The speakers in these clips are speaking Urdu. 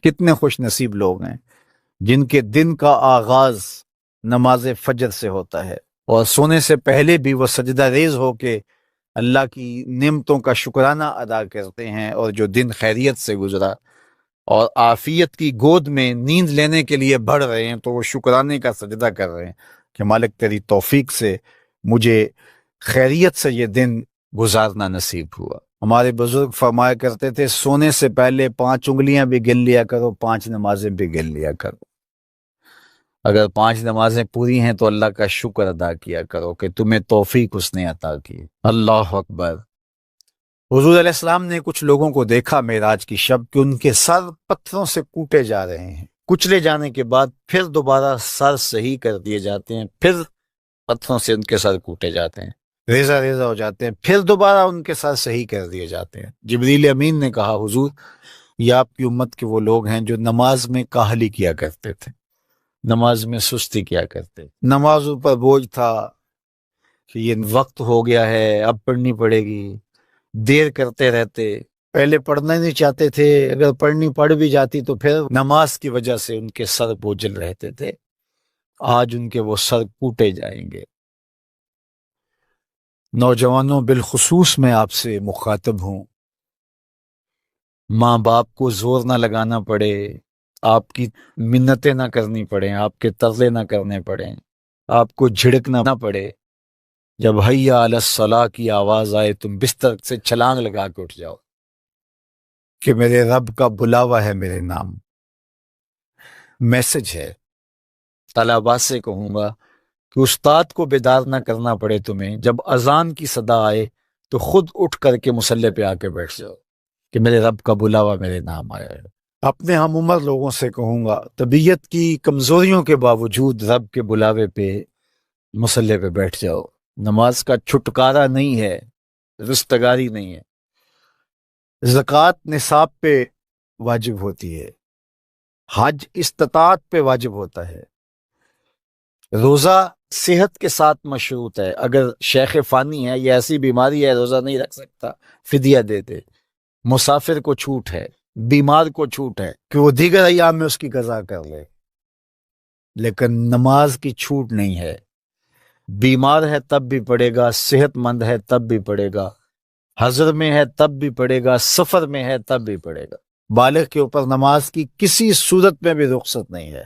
کتنے خوش نصیب لوگ ہیں جن کے دن کا آغاز نماز فجر سے ہوتا ہے، اور سونے سے پہلے بھی وہ سجدہ ریز ہو کے اللہ کی نعمتوں کا شکرانہ ادا کرتے ہیں، اور جو دن خیریت سے گزرا اور عافیت کی گود میں نیند لینے کے لیے بڑھ رہے ہیں تو وہ شکرانے کا سجدہ کر رہے ہیں کہ مالک تیری توفیق سے مجھے خیریت سے یہ دن گزارنا نصیب ہوا۔ ہمارے بزرگ فرمایا کرتے تھے سونے سے پہلے 5 انگلیاں بھی گن لیا کرو، 5 نمازیں بھی گن لیا کرو۔ اگر 5 نمازیں پوری ہیں تو اللہ کا شکر ادا کیا کرو کہ تمہیں توفیق اس نے عطا کی۔ اللہ اکبر۔ حضور علیہ السلام نے کچھ لوگوں کو دیکھا معراج کی شب کہ ان کے سر پتھروں سے کوٹے جا رہے ہیں، کچلے جانے کے بعد پھر دوبارہ سر صحیح کر دیے جاتے ہیں، پھر پتھروں سے ان کے سر کوٹے جاتے ہیں، ریزہ ریزہ ہو جاتے ہیں، پھر دوبارہ ان کے سر صحیح کر دیے جاتے ہیں۔ جبریل امین نے کہا حضور یہ آپ کی امت کے وہ لوگ ہیں جو نماز میں کاہلی کیا کرتے تھے، نماز میں سستی کیا کرتے، نمازوں پر بوجھ تھا کہ یہ وقت ہو گیا ہے اب پڑھنی پڑے گی، دیر کرتے رہتے، پہلے پڑھنا ہی نہیں چاہتے تھے، اگر پڑھنی پڑھ بھی جاتی تو پھر نماز کی وجہ سے ان کے سر بوجھل رہتے تھے۔ آج ان کے وہ سر کوٹے جائیں گے۔ نوجوانوں بالخصوص میں آپ سے مخاطب ہوں، ماں باپ کو زور نہ لگانا پڑے، آپ کی منتیں نہ کرنی پڑیں، آپ کے ترلے نہ کرنے پڑیں، آپ کو جھڑکنا نہ پڑے، جب حیا علی الصلاح کی آواز آئے تم بستر سے چھلانگ لگا کے اٹھ جاؤ کہ میرے رب کا بلاوا ہے میرے نام۔ میسج ہے طلباء سے کہوں گا کہ استاد کو بیدار نہ کرنا پڑے تمہیں، جب اذان کی صدا آئے تو خود اٹھ کر کے مصلی پہ آ کے بیٹھ جاؤ کہ میرے رب کا بلاوا میرے نام آیا ہے۔ اپنے ہم عمر لوگوں سے کہوں گا طبیعت کی کمزوریوں کے باوجود رب کے بلاوے پہ مصلی پہ بیٹھ جاؤ۔ نماز کا چھٹکارا نہیں ہے، رستگاری نہیں ہے۔ زکوٰۃ نصاب پہ واجب ہوتی ہے، حج استطاعت پہ واجب ہوتا ہے، روزہ صحت کے ساتھ مشروط ہے، اگر شیخ فانی ہے یا ایسی بیماری ہے روزہ نہیں رکھ سکتا فدیہ دے دے۔ مسافر کو چھوٹ ہے، بیمار کو چھوٹ ہے کہ وہ دیگر ایام میں اس کی قضا کر لے، لیکن نماز کی چھوٹ نہیں ہے۔ بیمار ہے تب بھی پڑھے گا، صحت مند ہے تب بھی پڑھے گا، حضر میں ہے تب بھی پڑھے گا، سفر میں ہے تب بھی پڑھے گا۔ بالغ کے اوپر نماز کی کسی صورت میں بھی رخصت نہیں ہے۔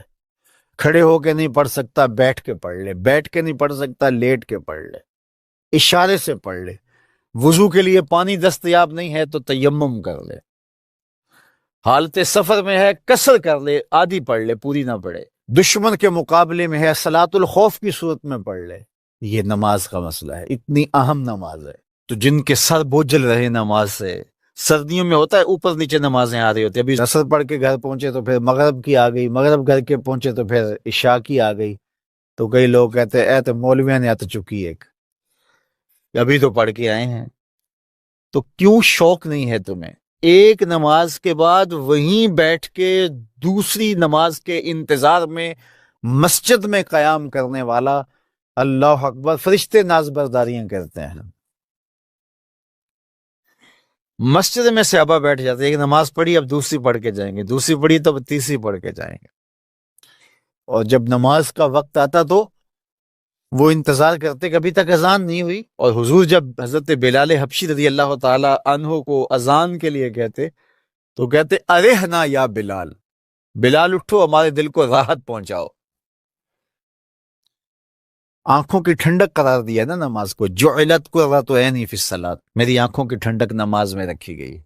کھڑے ہو کے نہیں پڑھ سکتا بیٹھ کے پڑھ لے، بیٹھ کے نہیں پڑھ سکتا لیٹ کے پڑھ لے، اشارے سے پڑھ لے، وضو کے لیے پانی دستیاب نہیں ہے تو تیمم کر لے، حالت سفر میں ہے قصر کر لے، آدھی پڑھ لے پوری نہ پڑھے، دشمن کے مقابلے میں ہے صلاۃ الخوف کی صورت میں پڑھ لے۔ یہ نماز کا مسئلہ ہے، اتنی اہم نماز ہے۔ تو جن کے سر بوجھل رہے نماز سے، سردیوں میں ہوتا ہے اوپر نیچے نمازیں آ رہی ہوتی ہیں، ابھی عصر پڑھ کے گھر پہنچے تو پھر مغرب کی آ گئی، مغرب گھر کے پہنچے تو پھر عشاء کی آ گئی، تو کئی لوگ کہتے ہیں اے تو مولویاں نے آت چکی ایک، ابھی تو پڑھ کے آئے ہیں۔ تو کیوں شوق نہیں ہے تمہیں؟ ایک نماز کے بعد وہیں بیٹھ کے دوسری نماز کے انتظار میں مسجد میں قیام کرنے والا، اللہ اکبر، فرشتے ناز برداریاں کرتے ہیں۔ مسجد میں صحابہ بیٹھ جاتے ہیں، ایک نماز پڑھی اب دوسری پڑھ کے جائیں گے، دوسری پڑھی تو اب تیسری پڑھ کے جائیں گے، اور جب نماز کا وقت آتا تو وہ انتظار کرتے کہ ابھی تک اذان نہیں ہوئی، اور حضور جب حضرت بلال حبشی رضی اللہ تعالی عنہ کو اذان کے لیے کہتے تو کہتے ارحنا یا بلال، بلال اٹھو ہمارے دل کو راحت پہنچاؤ۔ آنکھوں کی ٹھنڈک قرار دیا نا نماز کو، جعلت قرۃ عینی فی الصلاۃ، میری آنکھوں کی ٹھنڈک نماز میں رکھی گئی،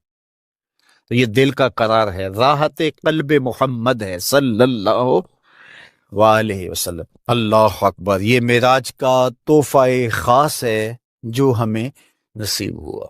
تو یہ دل کا قرار ہے، راحت قلب محمد ہے صلی اللہ وآلہ وسلم۔ اللہ اکبر، یہ معراج کا تحفہ خاص ہے جو ہمیں نصیب ہوا۔